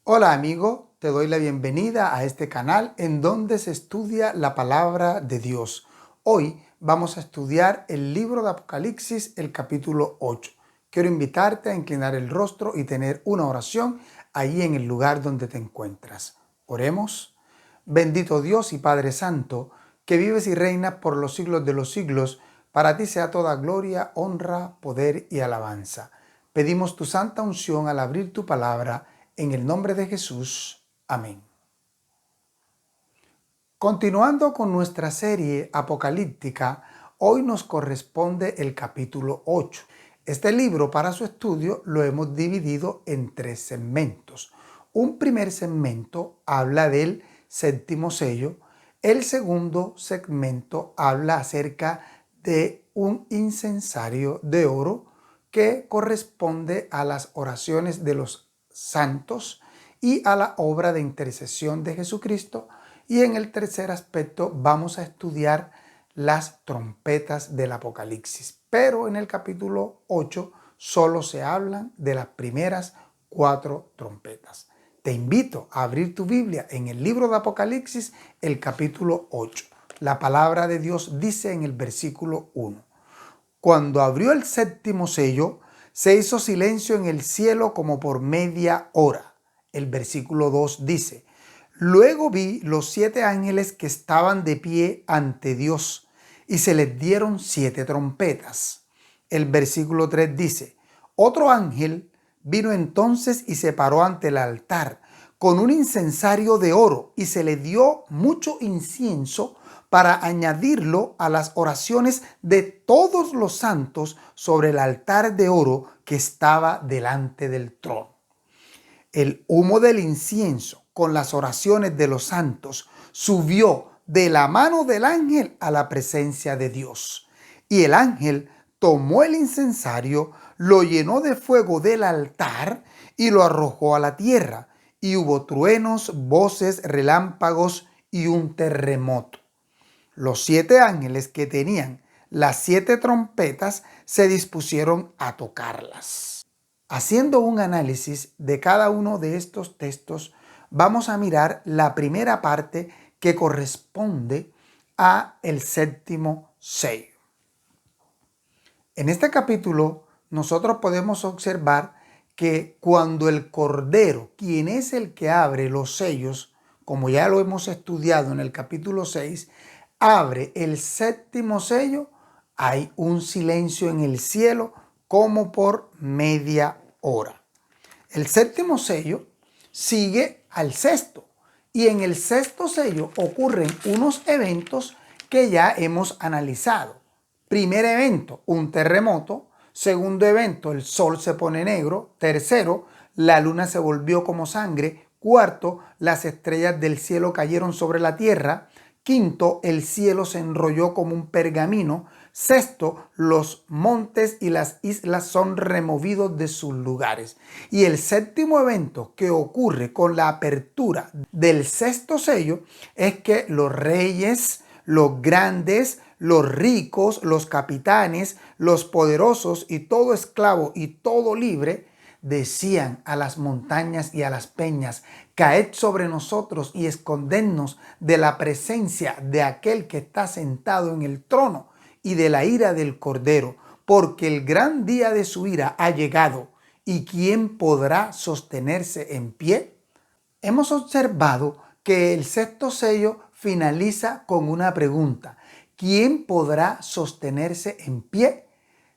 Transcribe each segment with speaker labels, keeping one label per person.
Speaker 1: Hola amigo, te doy la bienvenida a este canal en donde se estudia la palabra de Dios. Hoy vamos a estudiar el libro de Apocalipsis, el capítulo 8. Quiero invitarte a inclinar el rostro y tener una oración ahí en el lugar donde te encuentras. Oremos. Bendito Dios y Padre Santo, que vives y reinas por los siglos de los siglos, para ti sea toda gloria, honra, poder y alabanza. Pedimos tu santa unción al abrir tu palabra, en el nombre de Jesús. Amén. Continuando con nuestra serie apocalíptica, hoy nos corresponde el capítulo 8. Este libro, para su estudio, lo hemos dividido en 3 segmentos. Un primer segmento habla del séptimo sello. El segundo segmento habla acerca de un incensario de oro que corresponde a las oraciones de los santos y a la obra de intercesión de Jesucristo. Y en el tercer aspecto vamos a estudiar las trompetas del Apocalipsis. Pero en el capítulo 8 solo se hablan de las primeras 4 trompetas. Te invito a abrir tu Biblia en el libro de Apocalipsis, el capítulo 8. La palabra de Dios dice en el versículo 1. Cuando abrió el séptimo sello, se hizo silencio en el cielo como por media hora. El versículo 2 dice: Luego vi los 7 ángeles que estaban de pie ante Dios, y se les dieron 7 trompetas. El versículo 3 dice: Otro ángel vino entonces y se paró ante el altar con un incensario de oro, y se le dio mucho incienso para añadirlo a las oraciones de todos los santos sobre el altar de oro que estaba delante del trono. El humo del incienso con las oraciones de los santos subió de la mano del ángel a la presencia de Dios. Y el ángel tomó el incensario, lo llenó de fuego del altar y lo arrojó a la tierra. Y hubo truenos, voces, relámpagos y un terremoto. Los 7 ángeles que tenían las 7 trompetas se dispusieron a tocarlas. Haciendo un análisis de cada uno de estos textos, vamos a mirar la primera parte que corresponde a el séptimo sello. En este capítulo nosotros podemos observar que cuando el Cordero, quien es el que abre los sellos, como ya lo hemos estudiado en el capítulo 6, abre el séptimo sello, hay un silencio en el cielo como por media hora. El séptimo sello sigue al sexto, y en el sexto sello ocurren unos eventos que ya hemos analizado. Primer evento, un terremoto. Segundo evento, el sol se pone negro. Tercero, la luna se volvió como sangre. Cuarto, las estrellas del cielo cayeron sobre la tierra. Quinto, el cielo se enrolló como un pergamino. Sexto, los montes y las islas son removidos de sus lugares. Y el séptimo evento que ocurre con la apertura del sexto sello es que los reyes, los grandes, los ricos, los capitanes, los poderosos y todo esclavo y todo libre decían a las montañas y a las peñas: caed sobre nosotros y escondednos de la presencia de aquel que está sentado en el trono y de la ira del Cordero, porque el gran día de su ira ha llegado. ¿Y quién podrá sostenerse en pie? Hemos observado que el sexto sello finaliza con una pregunta: ¿quién podrá sostenerse en pie?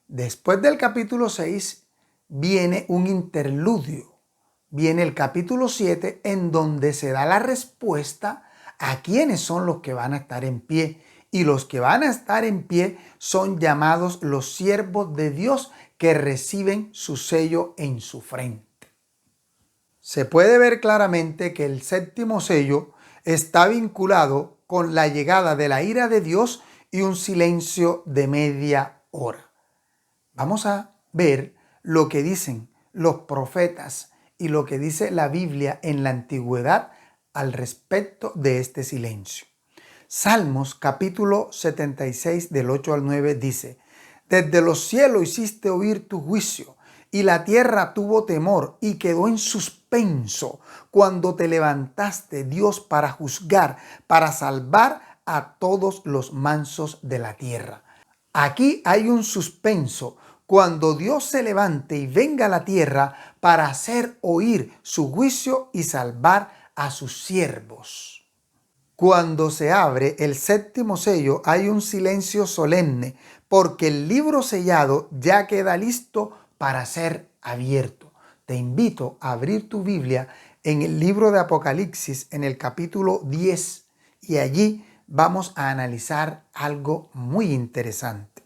Speaker 1: Después del capítulo 6 viene un interludio. Viene el capítulo 7 en donde se da la respuesta a quiénes son los que van a estar en pie. Y los que van a estar en pie son llamados los siervos de Dios, que reciben su sello en su frente. Se puede ver claramente que el séptimo sello está vinculado con la llegada de la ira de Dios y un silencio de media hora. Vamos a ver lo que dicen los profetas y lo que dice la Biblia en la antigüedad al respecto de este silencio. Salmos capítulo 76 del 8 al 9 dice: Desde los cielos hiciste oír tu juicio y la tierra tuvo temor y quedó en suspenso cuando te levantaste, Dios, para juzgar, para salvar a todos los mansos de la tierra. Aquí hay un suspenso cuando Dios se levante y venga a la tierra para hacer oír su juicio y salvar a sus siervos. Cuando se abre el séptimo sello hay un silencio solemne porque el libro sellado ya queda listo para ser abierto. Te invito a abrir tu Biblia en el libro de Apocalipsis en el capítulo 10 y allí vamos a analizar algo muy interesante.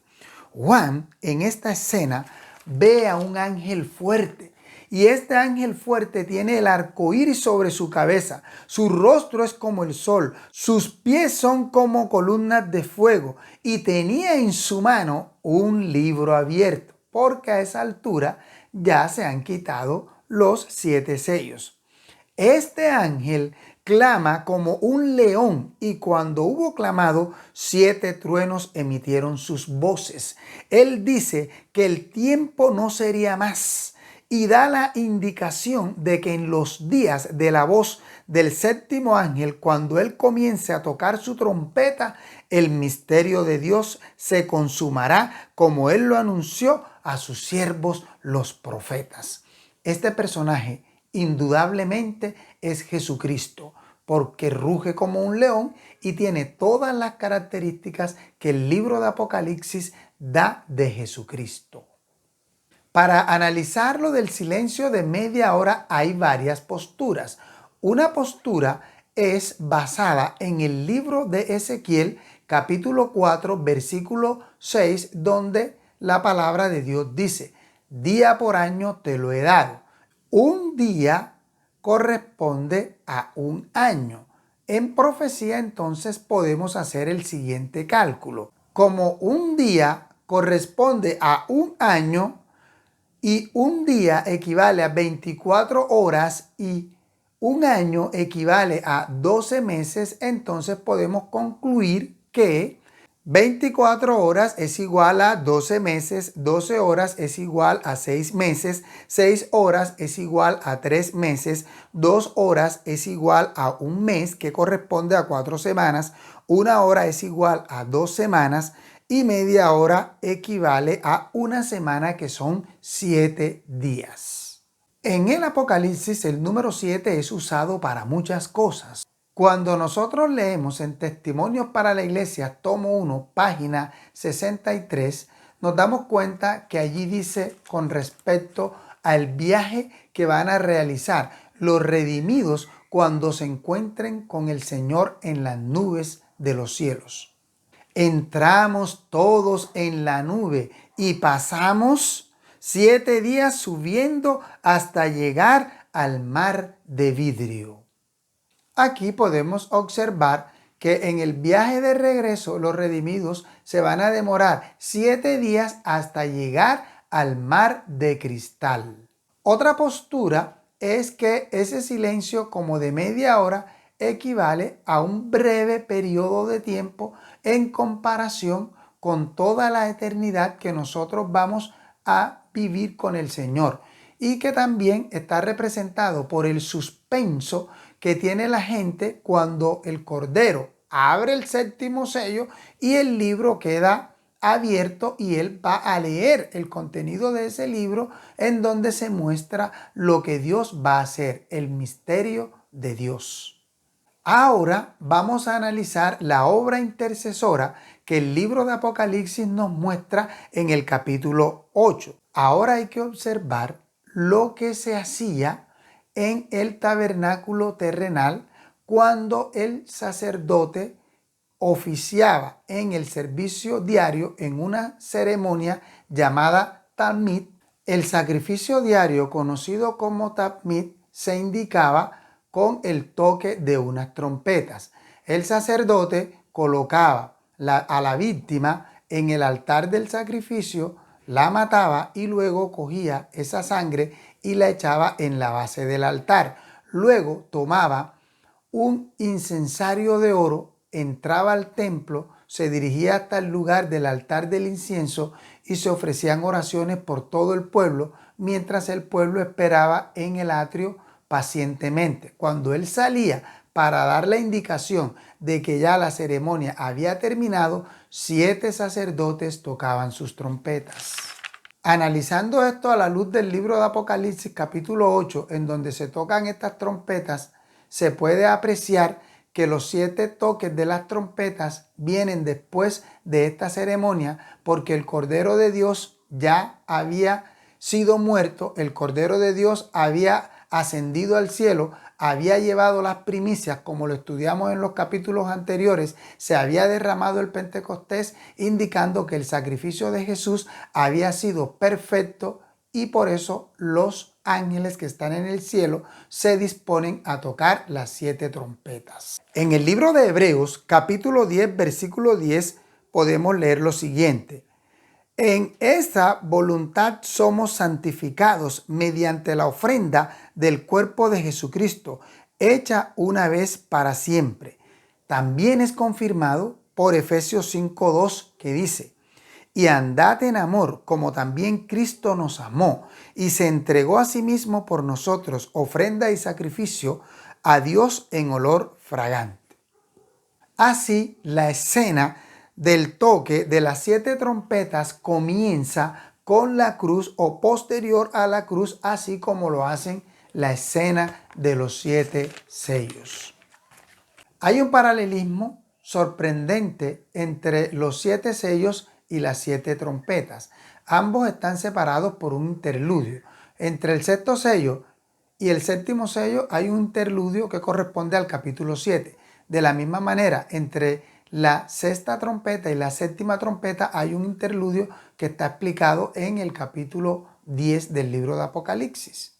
Speaker 1: Juan en esta escena ve a un ángel fuerte. Y este ángel fuerte tiene el arco iris sobre su cabeza. Su rostro es como el sol. Sus pies son como columnas de fuego. Y tenía en su mano un libro abierto. Porque a esa altura ya se han quitado los 7 sellos. Este ángel clama como un león y cuando hubo clamado, 7 truenos emitieron sus voces. Él dice que el tiempo no sería más y da la indicación de que en los días de la voz del séptimo ángel, cuando él comience a tocar su trompeta, el misterio de Dios se consumará como él lo anunció a sus siervos los profetas. Este personaje indudablemente es Jesucristo, porque ruge como un león y tiene todas las características que el libro de Apocalipsis da de Jesucristo. Para analizar lo del silencio de media hora hay varias posturas. Una postura es basada en el libro de Ezequiel, capítulo 4, versículo 6, donde la palabra de Dios dice: día por año te lo he dado. Un día corresponde a un año. En profecía entonces podemos hacer el siguiente cálculo. Como un día corresponde a un año y un día equivale a 24 horas y un año equivale a 12 meses, entonces podemos concluir que 24 horas es igual a 12 meses, 12 horas es igual a 6 meses, 6 horas es igual a 3 meses, 2 horas es igual a un mes que corresponde a 4 semanas, 1 hora es igual a 2 semanas y media hora equivale a una semana que son 7 días. En el Apocalipsis el número 7 es usado para muchas cosas. Cuando nosotros leemos en Testimonios para la Iglesia, tomo 1, página 63, nos damos cuenta que allí dice con respecto al viaje que van a realizar los redimidos cuando se encuentren con el Señor en las nubes de los cielos. Entramos todos en la nube y pasamos 7 días subiendo hasta llegar al mar de vidrio. Aquí podemos observar que en el viaje de regreso los redimidos se van a demorar 7 días hasta llegar al mar de cristal. Otra postura es que ese silencio como de media hora equivale a un breve periodo de tiempo en comparación con toda la eternidad que nosotros vamos a vivir con el Señor y que también está representado por el suspenso que tiene la gente cuando el Cordero abre el séptimo sello y el libro queda abierto y él va a leer el contenido de ese libro en donde se muestra lo que Dios va a hacer, el misterio de Dios. Ahora vamos a analizar la obra intercesora que el libro de Apocalipsis nos muestra en el capítulo 8. Ahora hay que observar lo que se hacía en el tabernáculo terrenal cuando el sacerdote oficiaba en el servicio diario en una ceremonia llamada Tamid. El sacrificio diario conocido como Tamid se indicaba con el toque de unas trompetas. El sacerdote colocaba a la víctima en el altar del sacrificio, la mataba y luego cogía esa sangre y la echaba en la base del altar. Luego tomaba un incensario de oro, entraba al templo, se dirigía hasta el lugar del altar del incienso y se ofrecían oraciones por todo el pueblo mientras el pueblo esperaba en el atrio pacientemente. Cuando él salía para dar la indicación de que ya la ceremonia había terminado, 7 sacerdotes tocaban sus trompetas. Analizando esto a la luz del libro de Apocalipsis capítulo 8, en donde se tocan estas trompetas, se puede apreciar que los 7 toques de las trompetas vienen después de esta ceremonia, porque el Cordero de Dios ya había sido muerto, el Cordero de Dios había ascendido al cielo, había llevado las primicias, como lo estudiamos en los capítulos anteriores, se había derramado el Pentecostés, indicando que el sacrificio de Jesús había sido perfecto, y por eso los ángeles que están en el cielo se disponen a tocar las 7 trompetas. En el libro de Hebreos, capítulo 10, versículo 10, podemos leer lo siguiente: en esta voluntad somos santificados mediante la ofrenda del cuerpo de Jesucristo, hecha una vez para siempre. También es confirmado por Efesios 5:2, que dice: y andad en amor, como también Cristo nos amó y se entregó a sí mismo por nosotros, ofrenda y sacrificio a Dios en olor fragante. Así, la escena del toque de las 7 trompetas comienza con la cruz o posterior a la cruz, así como lo hacen la escena de los 7 sellos. Hay un paralelismo sorprendente entre los 7 sellos y las 7 trompetas. Ambos están separados por un interludio. Entre el sexto sello y el séptimo sello hay un interludio que corresponde al capítulo 7. De la misma manera, entre la sexta trompeta y la séptima trompeta hay un interludio que está explicado en el capítulo 10 del libro de Apocalipsis.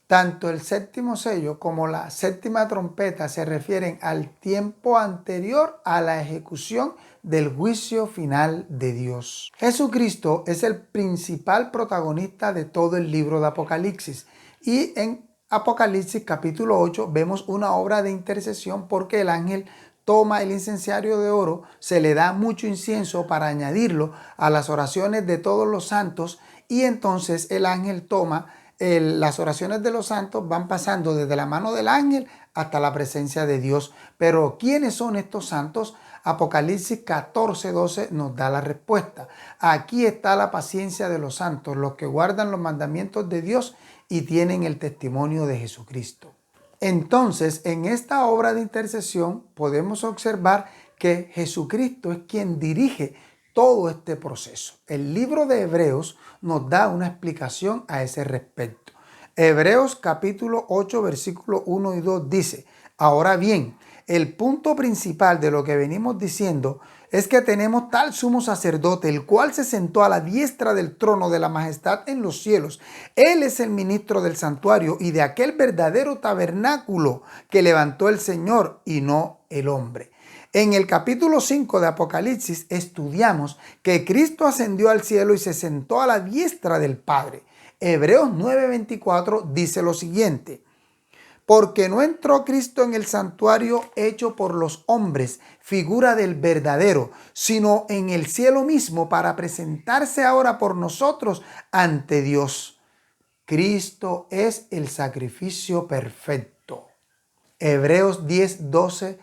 Speaker 1: Tanto el séptimo sello como la séptima trompeta se refieren al tiempo anterior a la ejecución del juicio final de Dios. Jesucristo es el principal protagonista de todo el libro de Apocalipsis, y en Apocalipsis capítulo 8 vemos una obra de intercesión, porque el ángel toma el incensario de oro, se le da mucho incienso para añadirlo a las oraciones de todos los santos, y entonces el ángel toma las oraciones de los santos, van pasando desde la mano del ángel hasta la presencia de Dios. Pero ¿quiénes son estos santos? Apocalipsis 14:12 nos da la respuesta. Aquí está la paciencia de los santos, los que guardan los mandamientos de Dios y tienen el testimonio de Jesucristo. Entonces, en esta obra de intercesión podemos observar que Jesucristo es quien dirige todo este proceso. El libro de Hebreos nos da una explicación a ese respecto. Hebreos capítulo 8, versículos 1 y 2 dice: ahora bien, el punto principal de lo que venimos diciendo es que tenemos tal sumo sacerdote, el cual se sentó a la diestra del trono de la majestad en los cielos. Él es el ministro del santuario y de aquel verdadero tabernáculo que levantó el Señor y no el hombre. En el capítulo 5 de Apocalipsis estudiamos que Cristo ascendió al cielo y se sentó a la diestra del Padre. Hebreos 9:24 dice lo siguiente: porque no entró Cristo en el santuario hecho por los hombres, figura del verdadero, sino en el cielo mismo, para presentarse ahora por nosotros ante Dios. Cristo es el sacrificio perfecto. Hebreos 10:12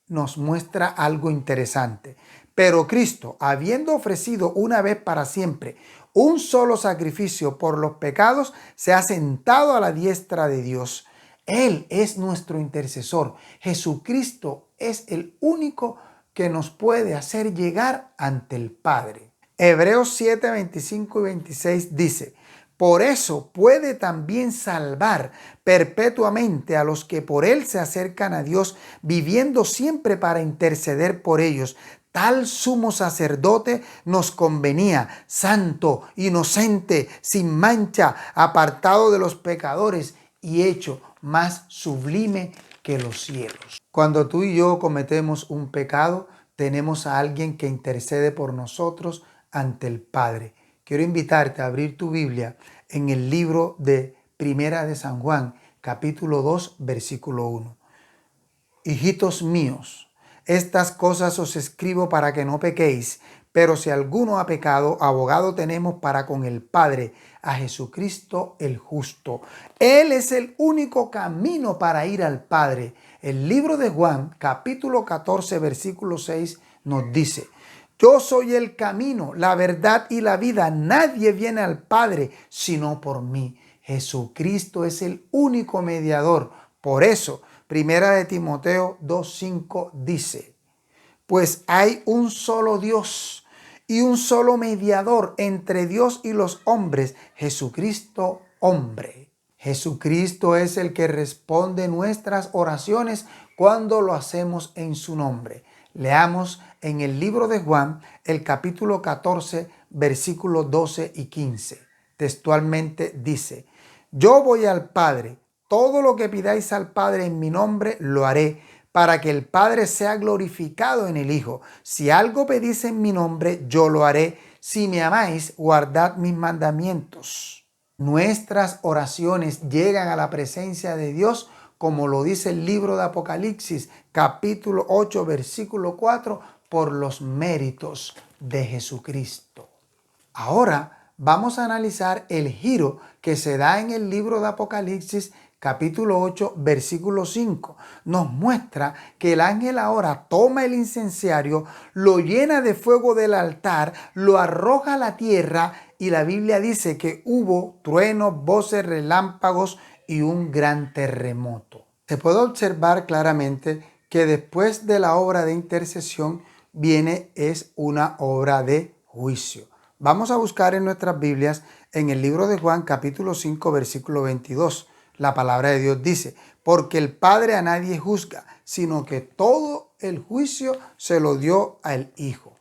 Speaker 1: nos muestra algo interesante. Pero Cristo, habiendo ofrecido una vez para siempre un solo sacrificio por los pecados, se ha sentado a la diestra de Dios. Él es nuestro intercesor. Jesucristo es el único que nos puede hacer llegar ante el Padre. Hebreos 7, 25 y 26 dice: por eso puede también salvar perpetuamente a los que por él se acercan a Dios, viviendo siempre para interceder por ellos. Tal sumo sacerdote nos convenía, santo, inocente, sin mancha, apartado de los pecadores y hecho más sublime que los cielos. Cuando tú y yo cometemos un pecado, tenemos a alguien que intercede por nosotros ante el Padre. Quiero invitarte a abrir tu Biblia en el libro de Primera de San Juan, capítulo 2, versículo 1. Hijitos míos, estas cosas os escribo para que no pequéis, Pero si alguno ha pecado, abogado tenemos para con el Padre, a Jesucristo el justo. Él es el único camino para ir al Padre. El libro de Juan, capítulo 14, versículo 6, nos dice: yo soy el camino, la verdad y la vida. Nadie viene al Padre sino por mí. Jesucristo es el único mediador. Por eso, Primera de Timoteo 2:5 dice: pues hay un solo Dios y un solo mediador entre Dios y los hombres, Jesucristo hombre. Jesucristo es el que responde nuestras oraciones cuando lo hacemos en su nombre. Leamos en el libro de Juan el capítulo 14, versículos 12 y 15. Textualmente dice: yo voy al Padre, todo lo que pidáis al Padre en mi nombre lo haré, para que el Padre sea glorificado en el Hijo. Si algo pedís en mi nombre, yo lo haré. Si me amáis, guardad mis mandamientos. Nuestras oraciones llegan a la presencia de Dios, como lo dice el libro de Apocalipsis, capítulo 8, versículo 4, por los méritos de Jesucristo. Ahora vamos a analizar el giro que se da en el libro de Apocalipsis, capítulo 8, versículo 5. Nos muestra que el ángel ahora toma el incensario, lo llena de fuego del altar, lo arroja a la tierra, y la Biblia dice que hubo truenos, voces, relámpagos y un gran terremoto. Se puede observar claramente que después de la obra de intercesión viene una obra de juicio. Vamos a buscar en nuestras Biblias en el libro de Juan capítulo 5 versículo 22. La palabra de Dios dice: porque el Padre a nadie juzga, sino que todo el juicio se lo dio al Hijo.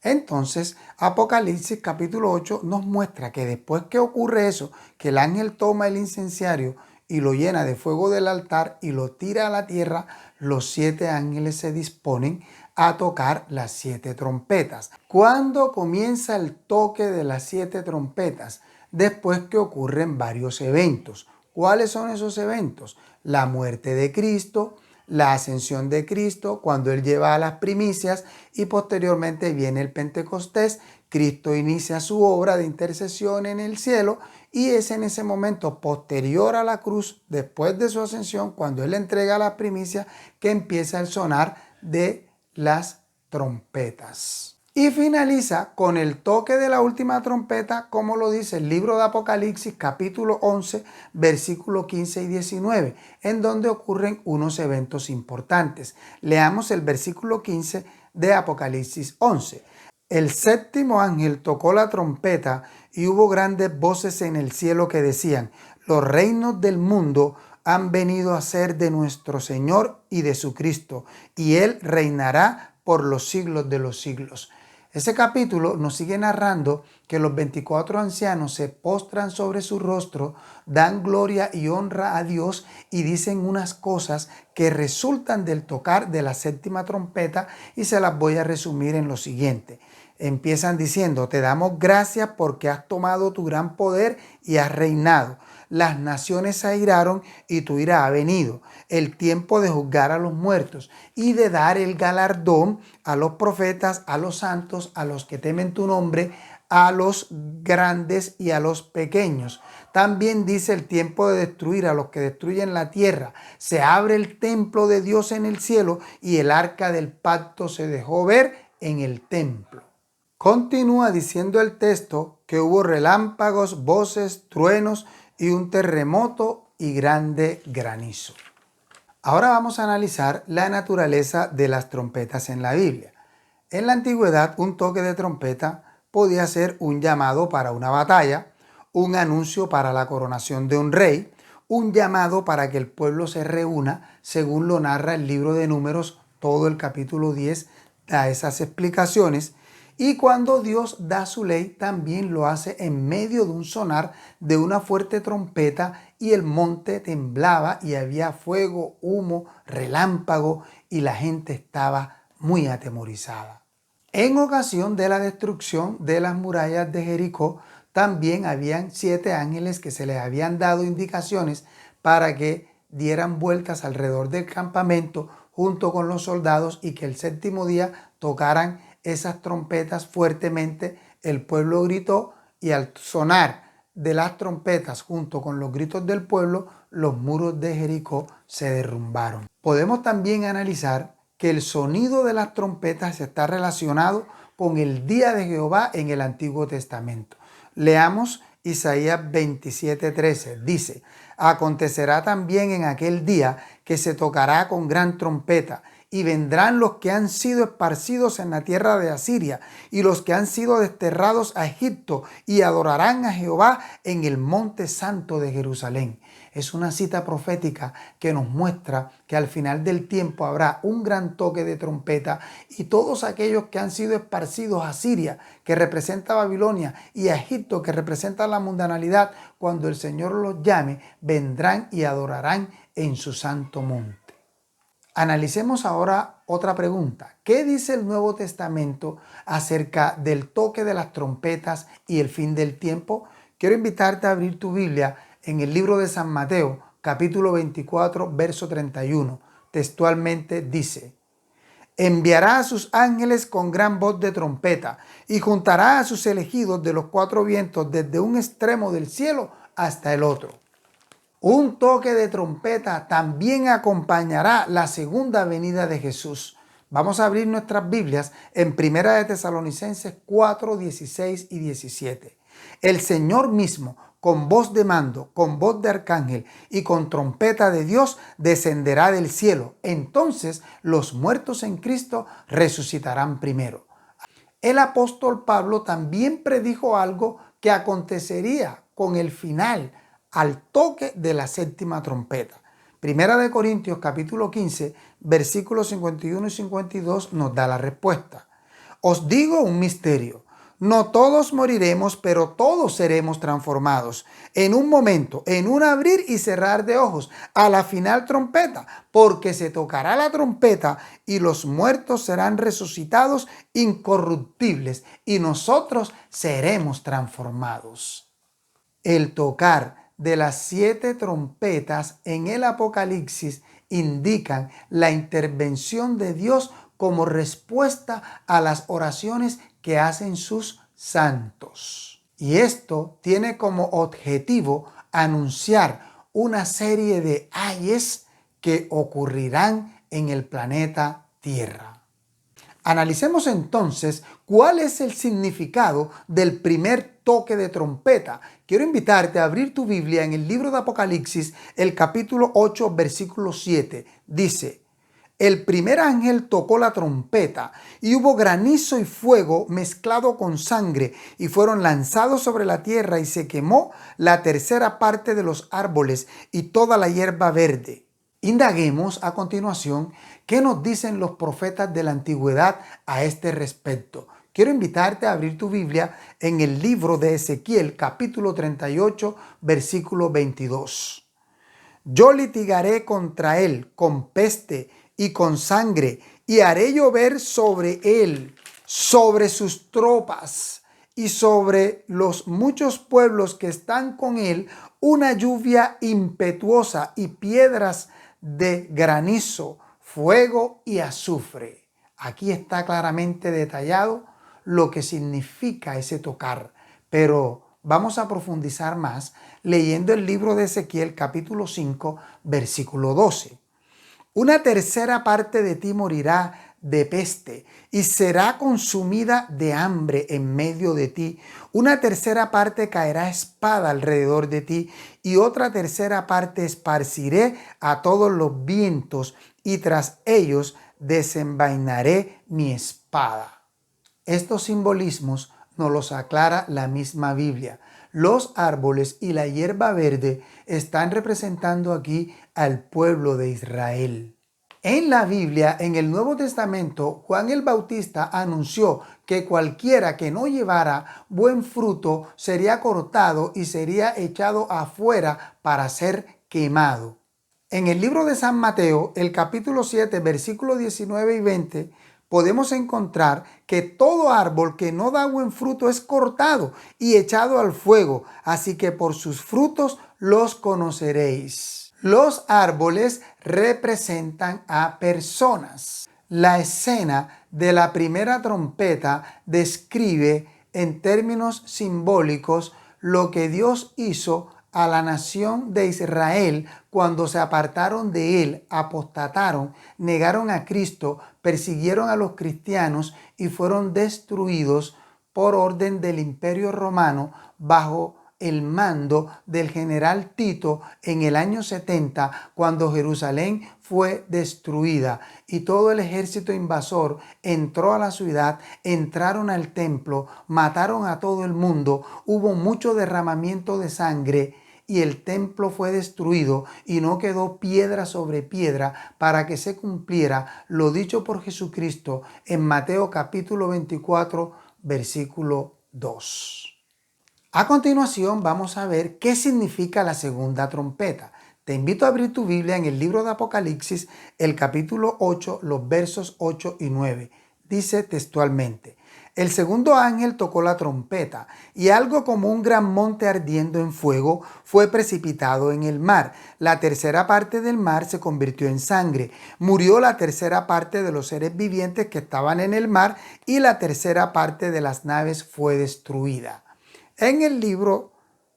Speaker 1: Entonces, Apocalipsis capítulo 8 nos muestra que después que ocurre eso, que el ángel toma el incensario y lo llena de fuego del altar y lo tira a la tierra, los 7 ángeles se disponen a tocar las 7 trompetas. ¿Cuándo comienza el toque de las 7 trompetas? Después que ocurren varios eventos. ¿Cuáles son esos eventos? La muerte de Cristo, la ascensión de Cristo, cuando Él lleva a las primicias, y posteriormente viene el Pentecostés. Cristo inicia su obra de intercesión en el cielo, y es en ese momento posterior a la cruz, después de su ascensión, cuando Él entrega las primicias, que empieza el sonar de las trompetas. Y finaliza con el toque de la última trompeta, como lo dice el libro de Apocalipsis capítulo 11, versículos 15 y 19, en donde ocurren unos eventos importantes. Leamos el versículo 15 de Apocalipsis 11. El séptimo ángel tocó la trompeta y hubo grandes voces en el cielo que decían: los reinos del mundo han venido a ser de nuestro Señor y de su Cristo, y Él reinará por los siglos de los siglos. Ese capítulo nos sigue narrando que los 24 ancianos se postran sobre su rostro, dan gloria y honra a Dios y dicen unas cosas que resultan del tocar de la séptima trompeta, y se las voy a resumir en lo siguiente. Empiezan diciendo: te damos gracias porque has tomado tu gran poder y has reinado. Las naciones se airaron y tu ira ha venido. El tiempo de juzgar a los muertos y de dar el galardón a los profetas, a los santos, a los que temen tu nombre, a los grandes y a los pequeños. También dice: el tiempo de destruir a los que destruyen la tierra. Se abre el templo de Dios en el cielo y el arca del pacto se dejó ver en el templo. Continúa diciendo el texto que hubo relámpagos, voces, truenos y un terremoto y grande granizo. Ahora vamos a analizar la naturaleza de las trompetas en la Biblia. En la antigüedad, un toque de trompeta podía ser un llamado para una batalla, un anuncio para la coronación de un rey, un llamado para que el pueblo se reúna, según lo narra el libro de Números. Todo el capítulo 10 da esas explicaciones. Y cuando Dios da su ley, también lo hace en medio de un sonar de una fuerte trompeta, y el monte temblaba y había fuego, humo, relámpago, y la gente estaba muy atemorizada. En ocasión de la destrucción de las murallas de Jericó, también habían 7 ángeles que se les habían dado indicaciones para que dieran vueltas alrededor del campamento junto con los soldados, y que el séptimo día tocaran esas trompetas fuertemente, el pueblo gritó y al sonar de las trompetas junto con los gritos del pueblo, los muros de Jericó se derrumbaron. Podemos también analizar que el sonido de las trompetas está relacionado con el día de Jehová en el Antiguo Testamento. Leamos Isaías 27:13. Dice: acontecerá también en aquel día que se tocará con gran trompeta, y vendrán los que han sido esparcidos en la tierra de Asiria y los que han sido desterrados a Egipto, y adorarán a Jehová en el monte santo de Jerusalén. Es una cita profética que nos muestra que al final del tiempo habrá un gran toque de trompeta y todos aquellos que han sido esparcidos a Siria, que representa Babilonia, y a Egipto, que representa la mundanalidad, cuando el Señor los llame, vendrán y adorarán en su santo monte. Analicemos ahora otra pregunta. ¿Qué dice el Nuevo Testamento acerca del toque de las trompetas y el fin del tiempo? Quiero invitarte a abrir tu Biblia en el libro de San Mateo, capítulo 24, verso 31. Textualmente dice: enviará a sus ángeles con gran voz de trompeta y juntará a sus elegidos de los cuatro vientos desde un extremo del cielo hasta el otro. Un toque de trompeta también acompañará la segunda venida de Jesús. Vamos a abrir nuestras Biblias en 1 de Tesalonicenses 4, 16 y 17. El Señor mismo, con voz de mando, con voz de arcángel y con trompeta de Dios, descenderá del cielo. Entonces los muertos en Cristo resucitarán primero. El apóstol Pablo también predijo algo que acontecería con el final, al toque de la séptima trompeta. Primera de Corintios capítulo 15, versículos 51 y 52 nos da la respuesta. Os digo un misterio. No todos moriremos, pero todos seremos transformados. En un momento, en un abrir y cerrar de ojos, a la final trompeta, porque se tocará la trompeta y los muertos serán resucitados incorruptibles y nosotros seremos transformados. El tocar de las 7 trompetas en el Apocalipsis indican la intervención de Dios como respuesta a las oraciones que hacen sus santos. Y esto tiene como objetivo anunciar una serie de ayes que ocurrirán en el planeta Tierra. Analicemos entonces cuál es el significado del primer toque de trompeta. Quiero invitarte a abrir tu Biblia en el libro de Apocalipsis, el capítulo 8, versículo 7. Dice: el primer ángel tocó la trompeta y hubo granizo y fuego mezclado con sangre y fueron lanzados sobre la tierra y se quemó la tercera parte de los árboles y toda la hierba verde. Indaguemos a continuación qué nos dicen los profetas de la antigüedad a este respecto. Quiero invitarte a abrir tu Biblia en el libro de Ezequiel, capítulo 38, versículo 22. Yo litigaré contra él con peste y con sangre, y haré llover sobre él, sobre sus tropas y sobre los muchos pueblos que están con él, una lluvia impetuosa y piedras de granizo, fuego y azufre. Aquí está claramente detallado lo que significa ese tocar, pero vamos a profundizar más leyendo el libro de Ezequiel capítulo 5, versículo 12. Una tercera parte de ti morirá de peste y será consumida de hambre en medio de ti. Una tercera parte caerá espada alrededor de ti y otra tercera parte esparciré a todos los vientos y tras ellos desenvainaré mi espada. Estos simbolismos nos los aclara la misma Biblia. Los árboles y la hierba verde están representando aquí al pueblo de Israel. En la Biblia, en el Nuevo Testamento, Juan el Bautista anunció que cualquiera que no llevara buen fruto sería cortado y sería echado afuera para ser quemado. En el libro de San Mateo, el capítulo 7, versículos 19 y 20, podemos encontrar que todo árbol que no da buen fruto es cortado y echado al fuego, así que por sus frutos los conoceréis. Los árboles representan a personas. La escena de la primera trompeta describe en términos simbólicos lo que Dios hizo a la nación de Israel cuando se apartaron de él, apostataron, negaron a Cristo, persiguieron a los cristianos y fueron destruidos por orden del Imperio Romano bajo el mando del general Tito en el año 70, cuando Jerusalén fue destruida y todo el ejército invasor entró a la ciudad, entraron al templo, mataron a todo el mundo, hubo mucho derramamiento de sangre y el templo fue destruido y no quedó piedra sobre piedra para que se cumpliera lo dicho por Jesucristo en Mateo capítulo 24, versículo 2. A continuación vamos a ver qué significa la segunda trompeta. Te invito a abrir tu Biblia en el libro de Apocalipsis, el capítulo 8, los versos 8 y 9. Dice textualmente: el segundo ángel tocó la trompeta, y algo como un gran monte ardiendo en fuego fue precipitado en el mar. La tercera parte del mar se convirtió en sangre. Murió la tercera parte de los seres vivientes que estaban en el mar, y la tercera parte de las naves fue destruida. En el libro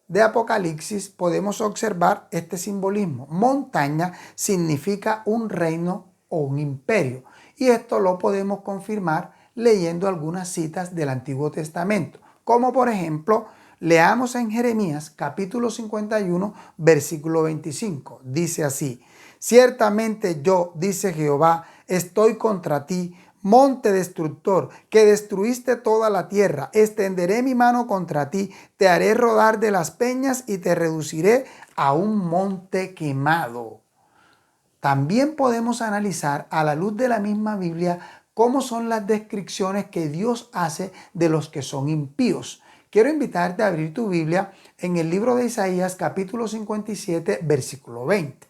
Speaker 1: de Apocalipsis podemos observar este simbolismo. Montaña significa un reino o un imperio, y esto lo podemos confirmar leyendo algunas citas del Antiguo Testamento, como por ejemplo, leamos en Jeremías capítulo 51, versículo 25. Dice así: ciertamente yo, dice Jehová, estoy contra ti, monte destructor, que destruiste toda la tierra. Extenderé mi mano contra ti, te haré rodar de las peñas y te reduciré a un monte quemado. También podemos analizar a la luz de la misma Biblia cómo son las descripciones que Dios hace de los que son impíos. Quiero invitarte a abrir tu Biblia en el libro de Isaías capítulo 57, versículo 20.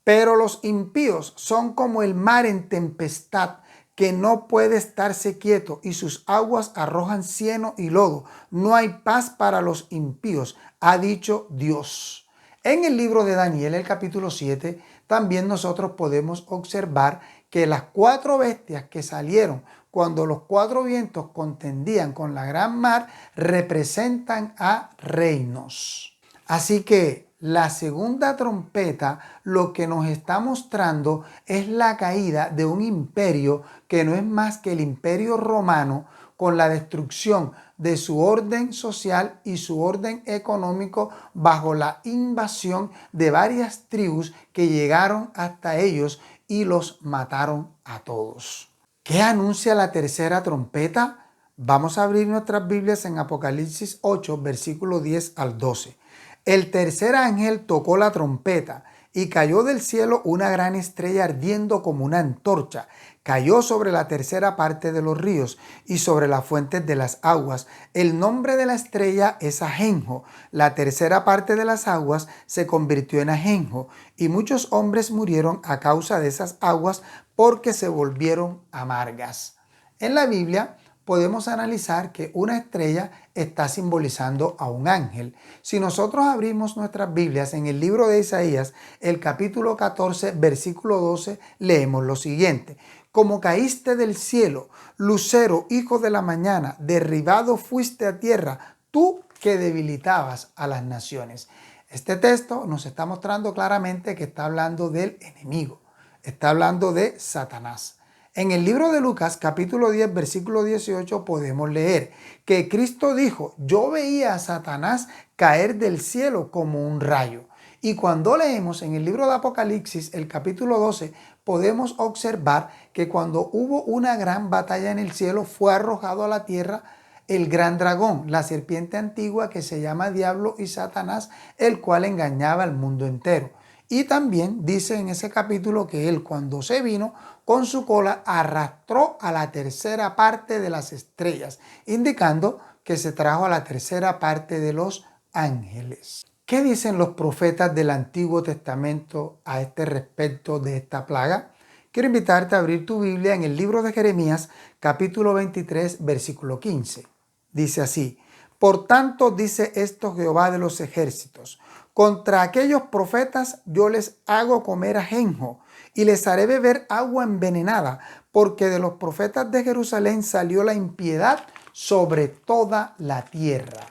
Speaker 1: Pero los impíos son como el mar en tempestad, que no puede estarse quieto, y sus aguas arrojan cieno y lodo. No hay paz para los impíos, ha dicho Dios. En el libro de Daniel, el capítulo 7, también nosotros podemos observar que las cuatro bestias que salieron cuando los cuatro vientos contendían con la gran mar representan a reinos. Así que la segunda trompeta lo que nos está mostrando es la caída de un imperio que no es más que el Imperio Romano, con la destrucción de su orden social y su orden económico bajo la invasión de varias tribus que llegaron hasta ellos y los mataron a todos. ¿Qué anuncia la tercera trompeta? Vamos a abrir nuestras Biblias en Apocalipsis 8, versículo 10 al 12. El tercer ángel tocó la trompeta y cayó del cielo una gran estrella ardiendo como una antorcha. Cayó sobre la tercera parte de los ríos y sobre las fuentes de las aguas. El nombre de la estrella es Ajenjo. La tercera parte de las aguas se convirtió en ajenjo, y muchos hombres murieron a causa de esas aguas porque se volvieron amargas. En la Biblia podemos analizar que una estrella está simbolizando a un ángel. Si nosotros abrimos nuestras Biblias en el libro de Isaías, el capítulo 14, versículo 12, leemos lo siguiente: como caíste del cielo, lucero, hijo de la mañana, derribado fuiste a tierra, tú que debilitabas a las naciones. Este texto nos está mostrando claramente que está hablando del enemigo, está hablando de Satanás. En el libro de Lucas, capítulo 10, versículo 18, podemos leer que Cristo dijo: yo veía a Satanás caer del cielo como un rayo. Y cuando leemos en el libro de Apocalipsis, el capítulo 12, podemos observar que cuando hubo una gran batalla en el cielo, fue arrojado a la tierra el gran dragón, la serpiente antigua que se llama Diablo y Satanás, el cual engañaba al mundo entero. Y también dice en ese capítulo que él, cuando se vino, con su cola arrastró a la tercera parte de las estrellas, indicando que se trajo a la tercera parte de los ángeles. ¿Qué dicen los profetas del Antiguo Testamento a este respecto de esta plaga? Quiero invitarte a abrir tu Biblia en el libro de Jeremías, capítulo 23, versículo 15. Dice así: por tanto, dice esto Jehová de los ejércitos, contra aquellos profetas yo les hago comer ajenjo, y les haré beber agua envenenada, porque de los profetas de Jerusalén salió la impiedad sobre toda la tierra.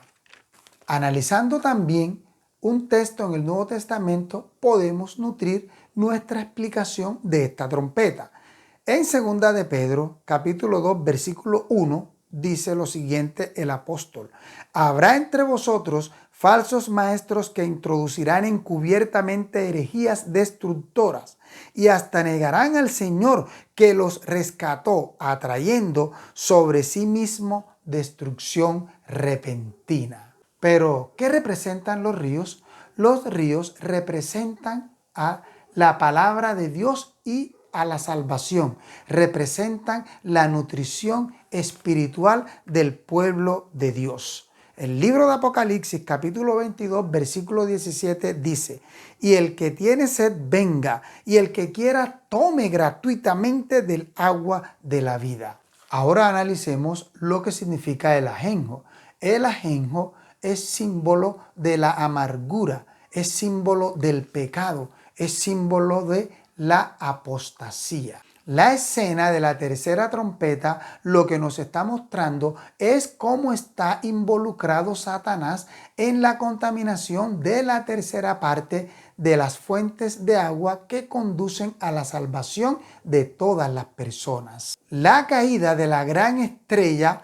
Speaker 1: Analizando también un texto en el Nuevo Testamento, podemos nutrir nuestra explicación de esta trompeta. En 2 de Pedro, capítulo 2, versículo 1, dice lo siguiente el apóstol: habrá entre vosotros falsos maestros que introducirán encubiertamente herejías destructoras y hasta negarán al Señor que los rescató, atrayendo sobre sí mismo destrucción repentina. Pero, ¿qué representan los ríos? Los ríos representan a la palabra de Dios y a la salvación. Representan la nutrición espiritual del pueblo de Dios. El libro de Apocalipsis, capítulo 22, versículo 17, dice: y el que tiene sed, venga, y el que quiera, tome gratuitamente del agua de la vida. Ahora analicemos lo que significa el ajenjo. El ajenjo es símbolo de la amargura, es símbolo del pecado, es símbolo de la apostasía. La escena de la tercera trompeta lo que nos está mostrando es cómo está involucrado Satanás en la contaminación de la tercera parte de las fuentes de agua que conducen a la salvación de todas las personas. La caída de la gran estrella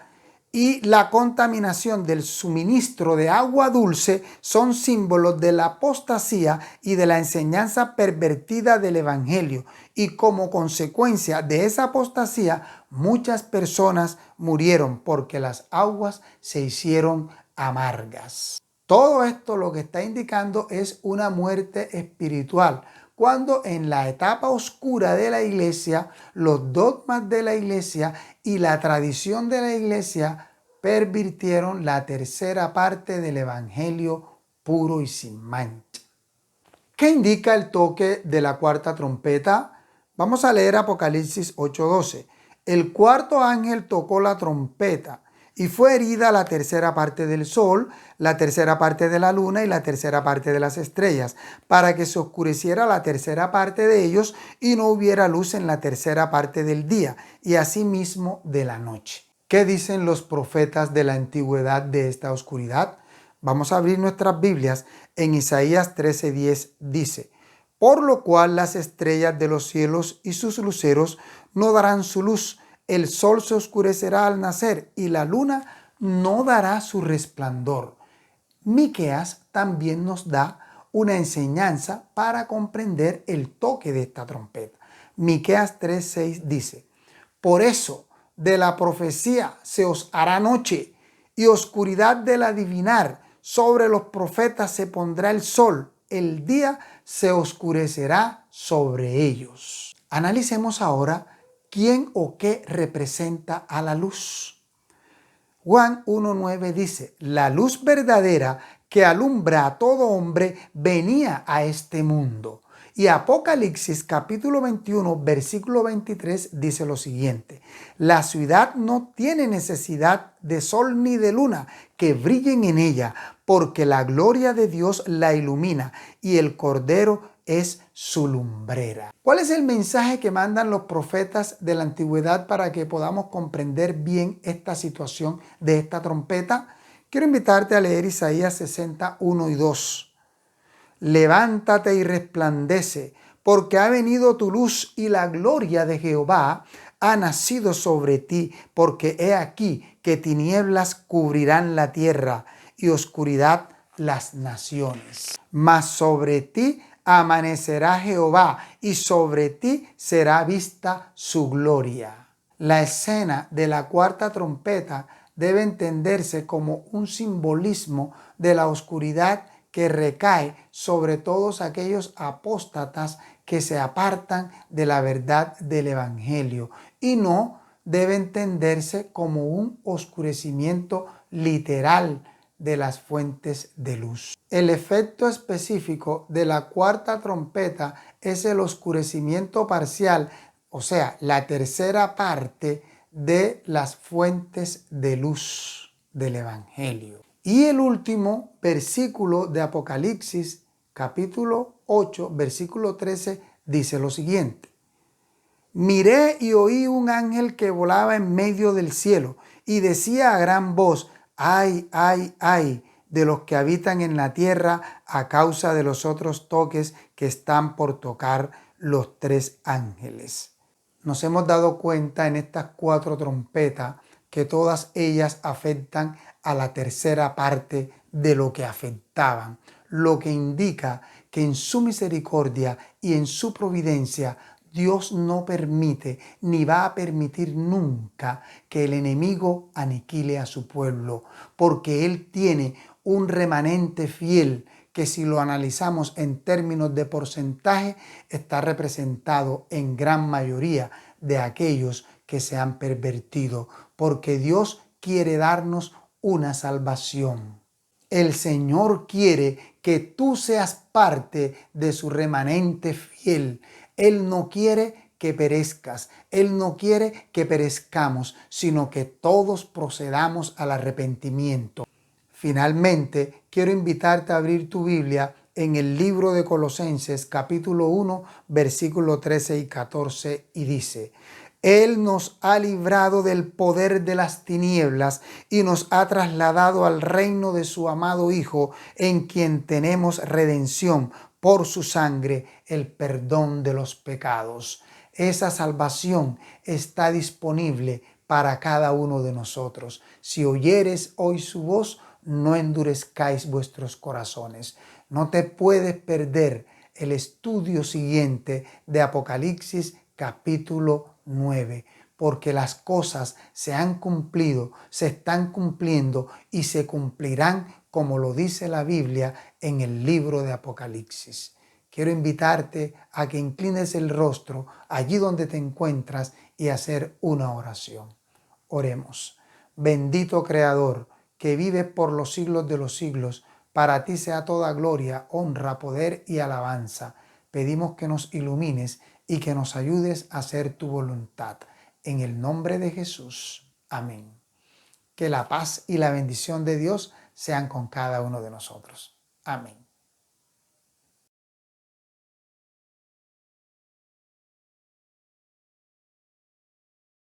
Speaker 1: y la contaminación del suministro de agua dulce son símbolos de la apostasía y de la enseñanza pervertida del evangelio, y como consecuencia de esa apostasía muchas personas murieron porque las aguas se hicieron amargas. Todo esto lo que está indicando es una muerte espiritual, cuando en la etapa oscura de la iglesia, los dogmas de la iglesia y la tradición de la iglesia pervirtieron la tercera parte del evangelio puro y sin mancha. ¿Qué indica el toque de la cuarta trompeta? Vamos a leer Apocalipsis 8:12. El cuarto ángel tocó la trompeta y fue herida la tercera parte del sol, la tercera parte de la luna y la tercera parte de las estrellas, para que se oscureciera la tercera parte de ellos y no hubiera luz en la tercera parte del día y asimismo de la noche. ¿Qué dicen los profetas de la antigüedad de esta oscuridad? Vamos a abrir nuestras Biblias. En Isaías 13:10 dice: por lo cual las estrellas de los cielos y sus luceros no darán su luz, el sol se oscurecerá al nacer y la luna no dará su resplandor. Miqueas también nos da una enseñanza para comprender el toque de esta trompeta. Miqueas 3:6 dice: por eso de la profecía se os hará noche y oscuridad del adivinar, sobre los profetas se pondrá el sol, el día se oscurecerá sobre ellos. Analicemos ahora quién o qué representa a la luz. Juan 1:9 dice: la luz verdadera que alumbra a todo hombre venía a este mundo. Y Apocalipsis capítulo 21 versículo 23 dice lo siguiente: la ciudad no tiene necesidad de sol ni de luna que brillen en ella, porque la gloria de Dios la ilumina y el Cordero es su lumbrera. ¿Cuál es el mensaje que mandan los profetas de la antigüedad para que podamos comprender bien esta situación de esta trompeta? Quiero invitarte a leer Isaías 61 y 2. Levántate y resplandece, porque ha venido tu luz y la gloria de Jehová ha nacido sobre ti, porque he aquí que tinieblas cubrirán la tierra y oscuridad las naciones. Mas sobre ti amanecerá Jehová y sobre ti será vista su gloria. La escena de la cuarta trompeta debe entenderse como un simbolismo de la oscuridad que recae sobre todos aquellos apóstatas que se apartan de la verdad del evangelio, y no debe entenderse como un oscurecimiento literal de las fuentes de luz. El efecto específico de la cuarta trompeta es el oscurecimiento parcial, o sea, la tercera parte de las fuentes de luz del evangelio. Y el último versículo de Apocalipsis, capítulo 8, versículo 13, dice lo siguiente: miré y oí un ángel que volaba en medio del cielo y decía a gran voz: ay, ay, ay de los que habitan en la tierra a causa de los otros toques que están por tocar los 3 ángeles. Nos hemos dado cuenta en estas 4 trompetas que todas ellas afectan a la tercera parte de lo que afectaban, lo que indica que en su misericordia y en su providencia Dios no permite ni va a permitir nunca que el enemigo aniquile a su pueblo, porque Él tiene un remanente fiel que, si lo analizamos en términos de porcentaje, está representado en gran mayoría de aquellos que se han pervertido, porque Dios quiere darnos una salvación. El Señor quiere que tú seas parte de su remanente fiel. Él no quiere que perezcas, Él no quiere que perezcamos, sino que todos procedamos al arrepentimiento. Finalmente, quiero invitarte a abrir tu Biblia en el libro de Colosenses, capítulo 1, versículos 13 y 14, y dice: Él nos ha librado del poder de las tinieblas y nos ha trasladado al reino de su amado Hijo, en quien tenemos redención por su sangre, el perdón de los pecados. Esa salvación está disponible para cada uno de nosotros. Si oyeres hoy su voz, no endurezcáis vuestros corazones. No te puedes perder el estudio siguiente de Apocalipsis capítulo 9, porque las cosas se han cumplido, se están cumpliendo y se cumplirán como lo dice la Biblia en el libro de Apocalipsis. Quiero invitarte a que inclines el rostro allí donde te encuentras y hacer una oración. Oremos. Bendito Creador, que vive por los siglos de los siglos, para ti sea toda gloria, honra, poder y alabanza. Pedimos que nos ilumines y que nos ayudes a hacer tu voluntad. En el nombre de Jesús. Amén. Que la paz y la bendición de Dios sean con cada uno de nosotros. Amén.